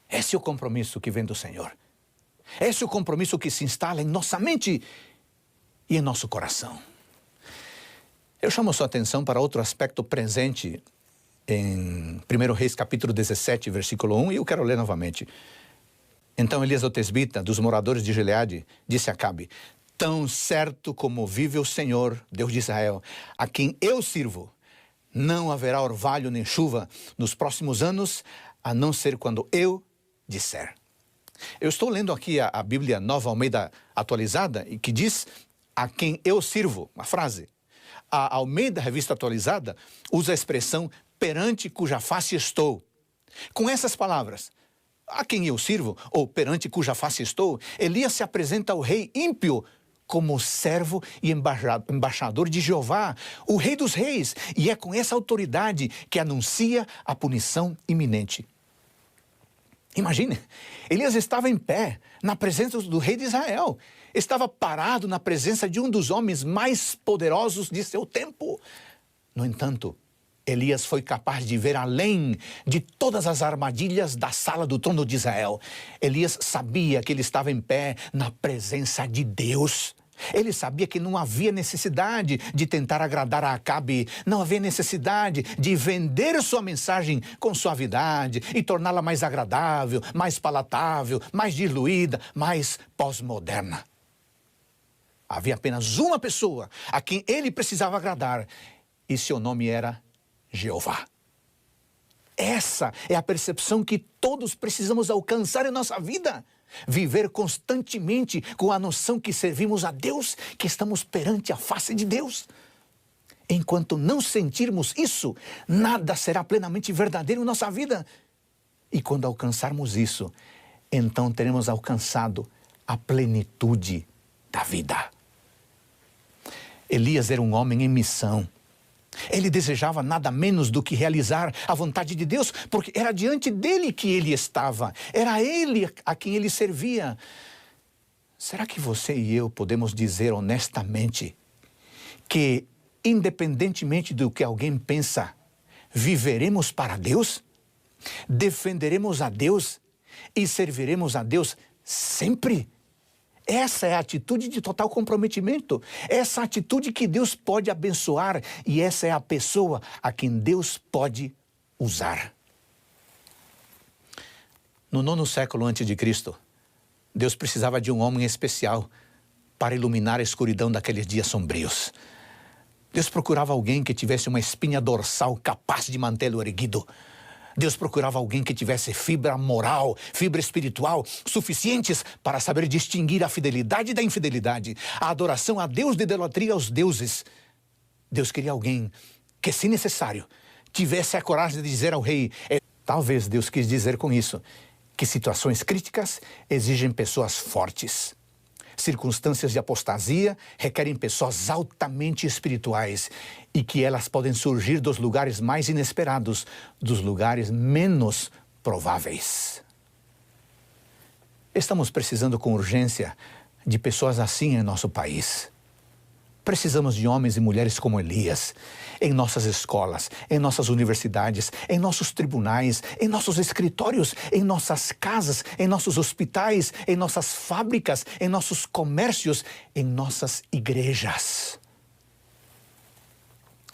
Esse é o compromisso que vem do Senhor. Esse é o compromisso que se instala em nossa mente e em nosso coração. Eu chamo sua atenção para outro aspecto presente em 1 Reis capítulo 17, versículo 1, e eu quero ler novamente. Então Elias o tesbita, dos moradores de Gileade, disse a Acabe: tão certo como vive o Senhor, Deus de Israel, a quem eu sirvo, não haverá orvalho nem chuva nos próximos anos, a não ser quando eu disser. Eu estou lendo aqui a Bíblia Nova Almeida atualizada, e que diz a quem eu sirvo, uma frase. A Almeida Revista Atualizada usa a expressão perante cuja face estou. Com essas palavras, a quem eu sirvo, ou perante cuja face estou, Elias se apresenta ao rei ímpio como servo e embaixador de Jeová, o rei dos reis, e é com essa autoridade que anuncia a punição iminente. Imagine, Elias estava em pé na presença do rei de Israel. Estava parado na presença de um dos homens mais poderosos de seu tempo. No entanto, Elias foi capaz de ver além de todas as armadilhas da sala do trono de Israel. Elias sabia que ele estava em pé na presença de Deus. Ele sabia que não havia necessidade de tentar agradar a Acabe, não havia necessidade de vender sua mensagem com suavidade e torná-la mais agradável, mais palatável, mais diluída, mais pós-moderna. Havia apenas uma pessoa a quem ele precisava agradar e seu nome era Jeová. Essa é a percepção que todos precisamos alcançar em nossa vida. Viver constantemente com a noção que servimos a Deus, que estamos perante a face de Deus. Enquanto não sentirmos isso, nada será plenamente verdadeiro em nossa vida. E quando alcançarmos isso, então teremos alcançado a plenitude da vida. Elias era um homem em missão. Ele desejava nada menos do que realizar a vontade de Deus, porque era diante dele que ele estava, era ele a quem ele servia. Será que você e eu podemos dizer honestamente que, independentemente do que alguém pensa, viveremos para Deus? Defenderemos a Deus e serviremos a Deus sempre? Essa é a atitude de total comprometimento. Essa atitude que Deus pode abençoar e essa é a pessoa a quem Deus pode usar. No 9º século a.C., Deus precisava de um homem especial para iluminar a escuridão daqueles dias sombrios. Deus procurava alguém que tivesse uma espinha dorsal capaz de mantê-lo erguido. Deus procurava alguém que tivesse fibra moral, fibra espiritual, suficientes para saber distinguir a fidelidade da infidelidade, a adoração a Deus de idolatria aos deuses. Deus queria alguém que, se necessário, tivesse a coragem de dizer ao rei. Talvez Deus quis dizer com isso que situações críticas exigem pessoas fortes. Circunstâncias de apostasia requerem pessoas altamente espirituais e que elas podem surgir dos lugares mais inesperados, dos lugares menos prováveis. Estamos precisando com urgência de pessoas assim em nosso país. Precisamos de homens e mulheres como Elias, em nossas escolas, em nossas universidades, em nossos tribunais, em nossos escritórios, em nossas casas, em nossos hospitais, em nossas fábricas, em nossos comércios, em nossas igrejas.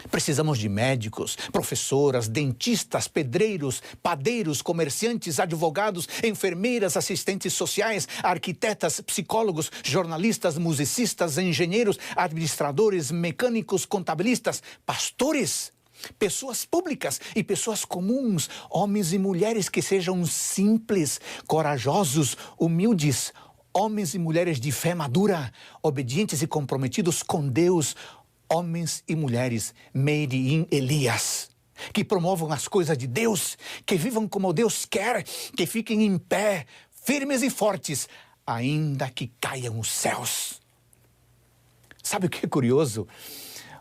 Precisamos de médicos, professoras, dentistas, pedreiros, padeiros, comerciantes, advogados, enfermeiras, assistentes sociais, arquitetas, psicólogos, jornalistas, musicistas, engenheiros, administradores, mecânicos, contabilistas, pastores, pessoas públicas e pessoas comuns, homens e mulheres que sejam simples, corajosos, humildes, homens e mulheres de fé madura, obedientes e comprometidos com Deus, homens e mulheres made in Elias, que promovam as coisas de Deus, que vivam como Deus quer, que fiquem em pé, firmes e fortes, ainda que caiam os céus. Sabe o que é curioso?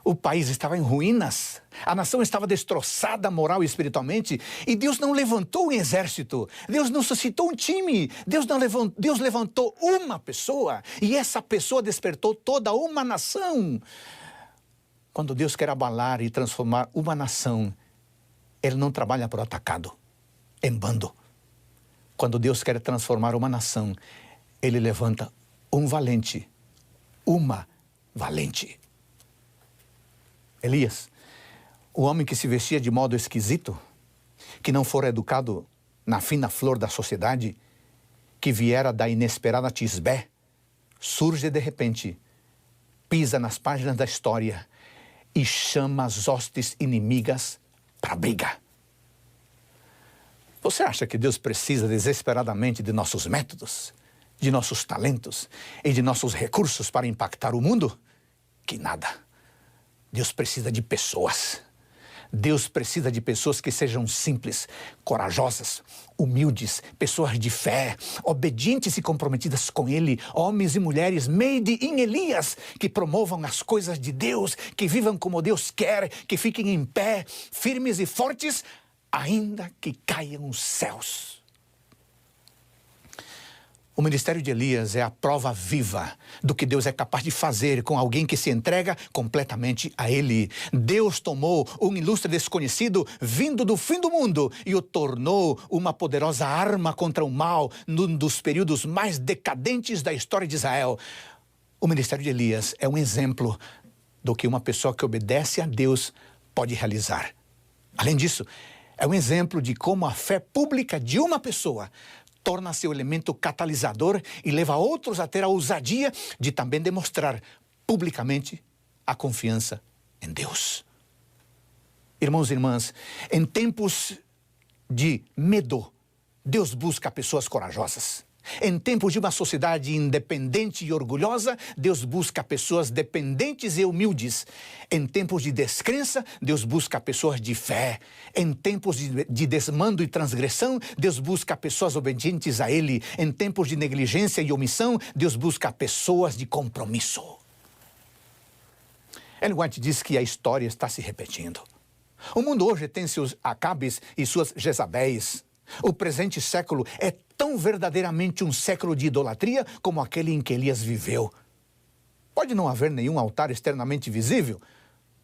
O país estava em ruínas, a nação estava destroçada moral e espiritualmente, e Deus não levantou um exército, Deus não suscitou um time, Deus levantou uma pessoa, e essa pessoa despertou toda uma nação. Quando Deus quer abalar e transformar uma nação, Ele não trabalha por atacado, em bando. Quando Deus quer transformar uma nação, Ele levanta um valente, uma valente. Elias, o homem que se vestia de modo esquisito, que não fora educado na fina flor da sociedade, que viera da inesperada Tisbé, surge de repente, pisa nas páginas da história e chama as hostes inimigas para a briga. Você acha que Deus precisa desesperadamente de nossos métodos, de nossos talentos e de nossos recursos para impactar o mundo? Que nada. Deus precisa de pessoas. Deus precisa de pessoas que sejam simples, corajosas, humildes, pessoas de fé, obedientes e comprometidas com Ele, homens e mulheres made in Elias, que promovam as coisas de Deus, que vivam como Deus quer, que fiquem em pé, firmes e fortes, ainda que caiam os céus. O ministério de Elias é a prova viva do que Deus é capaz de fazer com alguém que se entrega completamente a Ele. Deus tomou um ilustre desconhecido vindo do fim do mundo e o tornou uma poderosa arma contra o mal num dos períodos mais decadentes da história de Israel. O ministério de Elias é um exemplo do que uma pessoa que obedece a Deus pode realizar. Além disso, é um exemplo de como a fé pública de uma pessoa torna-se o elemento catalisador e leva outros a ter a ousadia de também demonstrar publicamente a confiança em Deus. Irmãos e irmãs, em tempos de medo, Deus busca pessoas corajosas. Em tempos de uma sociedade independente e orgulhosa, Deus busca pessoas dependentes e humildes. Em tempos de descrença, Deus busca pessoas de fé. Em tempos de desmando e transgressão, Deus busca pessoas obedientes a Ele. Em tempos de negligência e omissão, Deus busca pessoas de compromisso. Ellen White diz que a história está se repetindo. O mundo hoje tem seus Acabes e suas Jezabéis. O presente século é tão verdadeiramente um século de idolatria como aquele em que Elias viveu. Pode não haver nenhum altar externamente visível,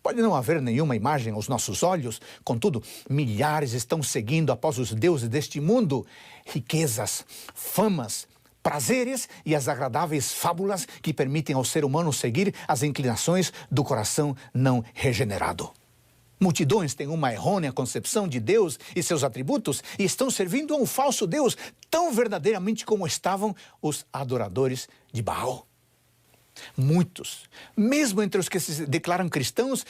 pode não haver nenhuma imagem aos nossos olhos, contudo, milhares estão seguindo após os deuses deste mundo, riquezas, famas, prazeres e as agradáveis fábulas que permitem ao ser humano seguir as inclinações do coração não regenerado. Multidões têm uma errônea concepção de Deus e seus atributos e estão servindo a um falso Deus tão verdadeiramente como estavam os adoradores de Baal. Muitos, mesmo entre os que se declaram cristãos,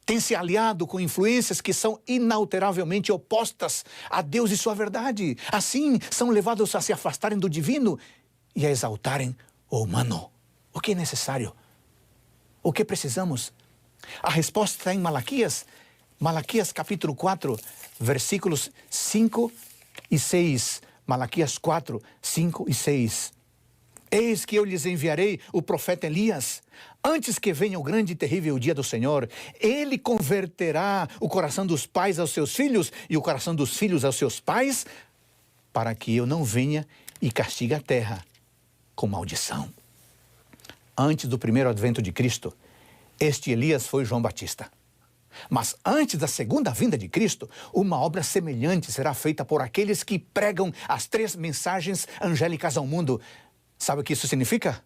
têm se aliado com influências que são inalteravelmente opostas a Deus e sua verdade. Assim, são levados a se afastarem do divino e a exaltarem o humano. O que é necessário? O que precisamos? A resposta está em Malaquias. Malaquias capítulo 4, versículos 5 e 6. Malaquias 4, 5 e 6. Eis que eu lhes enviarei o profeta Elias, antes que venha o grande e terrível dia do Senhor. Ele converterá o coração dos pais aos seus filhos e o coração dos filhos aos seus pais, para que eu não venha e castigue a terra com maldição. Antes do primeiro advento de Cristo, este Elias foi João Batista. Mas antes da segunda vinda de Cristo, uma obra semelhante será feita por aqueles que pregam as 3 mensagens angélicas ao mundo. Sabe o que isso significa?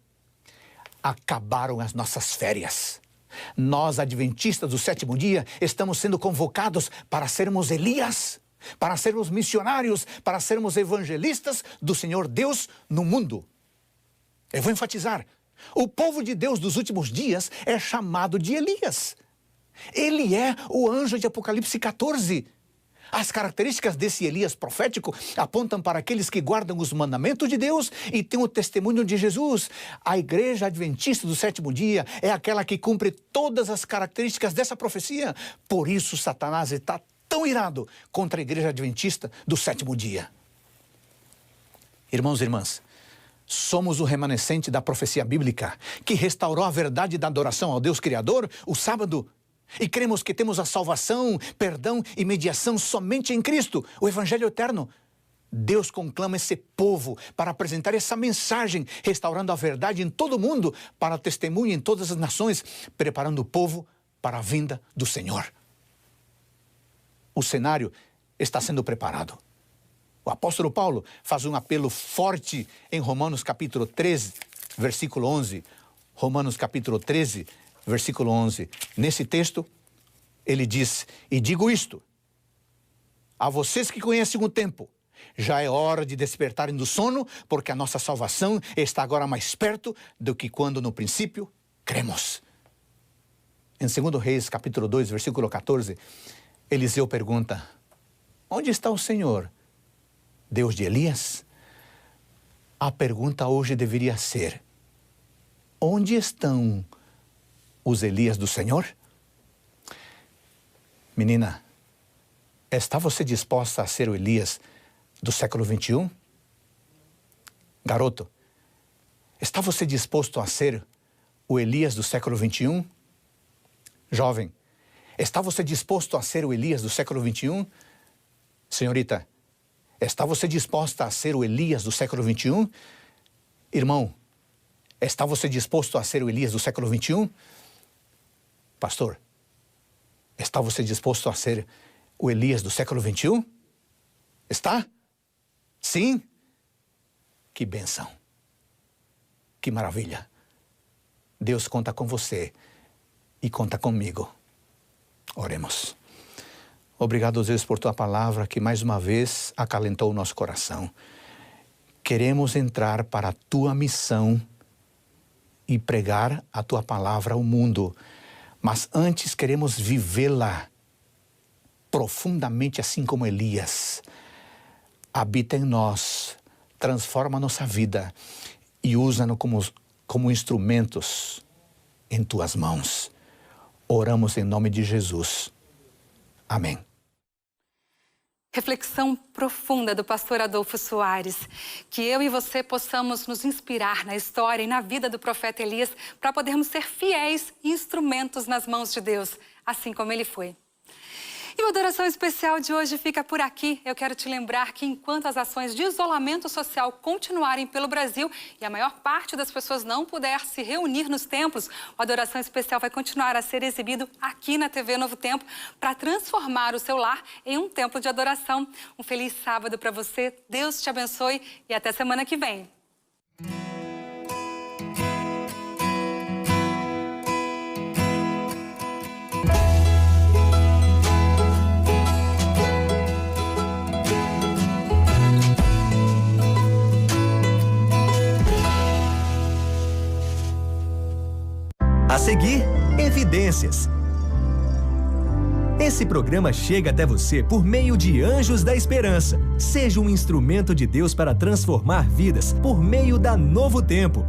Acabaram as nossas férias. Nós, adventistas do 7º dia, estamos sendo convocados para sermos Elias, para sermos missionários, para sermos evangelistas do Senhor Deus no mundo. Eu vou enfatizar. O povo de Deus dos últimos dias é chamado de Elias. Ele é o anjo de Apocalipse 14. As características desse Elias profético apontam para aqueles que guardam os mandamentos de Deus e têm o testemunho de Jesus. A igreja adventista do 7º dia é aquela que cumpre todas as características dessa profecia. Por isso, Satanás está tão irado contra a igreja adventista do 7º dia. Irmãos e irmãs, somos o remanescente da profecia bíblica que restaurou a verdade da adoração ao Deus Criador, o sábado. E cremos que temos a salvação, perdão e mediação somente em Cristo, o Evangelho eterno. Deus conclama esse povo para apresentar essa mensagem, restaurando a verdade em todo o mundo, para testemunho em todas as nações, preparando o povo para a vinda do Senhor. O cenário está sendo preparado. O apóstolo Paulo faz um apelo forte em Romanos capítulo 13, versículo 11. Romanos capítulo 13, versículo 11. Nesse texto, ele diz: e digo isto, a vocês que conhecem o tempo, já é hora de despertarem do sono, porque a nossa salvação está agora mais perto do que quando no princípio cremos. Em 2 Reis, capítulo 2, versículo 14, Eliseu pergunta: onde está o Senhor, Deus de Elias? A pergunta hoje deveria ser: onde estão os Elias do Senhor? Menina, está você disposta a ser o Elias do século 21? Garoto, está você disposto a ser o Elias do século 21? Jovem, está você disposto a ser o Elias do século 21? Senhorita, está você disposta a ser o Elias do século 21? Irmão, está você disposto a ser o Elias do século 21? Pastor, está você disposto a ser o Elias do século 21? Está? Sim? Que bênção. Que maravilha. Deus conta com você e conta comigo. Oremos. Obrigado, Deus, por tua palavra que mais uma vez acalentou o nosso coração. Queremos entrar para a tua missão e pregar a tua palavra ao mundo, mas antes queremos vivê-la profundamente, assim como Elias. Habita em nós, transforma a nossa vida e usa-nos como instrumentos em tuas mãos. Oramos em nome de Jesus. Amém. Reflexão profunda do pastor Adolfo Soares. Que eu e você possamos nos inspirar na história e na vida do profeta Elias para podermos ser fiéis instrumentos nas mãos de Deus, assim como ele foi. E o Adoração Especial de hoje fica por aqui. Eu quero te lembrar que enquanto as ações de isolamento social continuarem pelo Brasil e a maior parte das pessoas não puder se reunir nos templos, o Adoração Especial vai continuar a ser exibido aqui na TV Novo Tempo para transformar o seu lar em um templo de adoração. Um feliz sábado para você, Deus te abençoe e até semana que vem. A seguir, Evidências. Esse programa chega até você por meio de Anjos da Esperança. Seja um instrumento de Deus para transformar vidas por meio da Novo Tempo.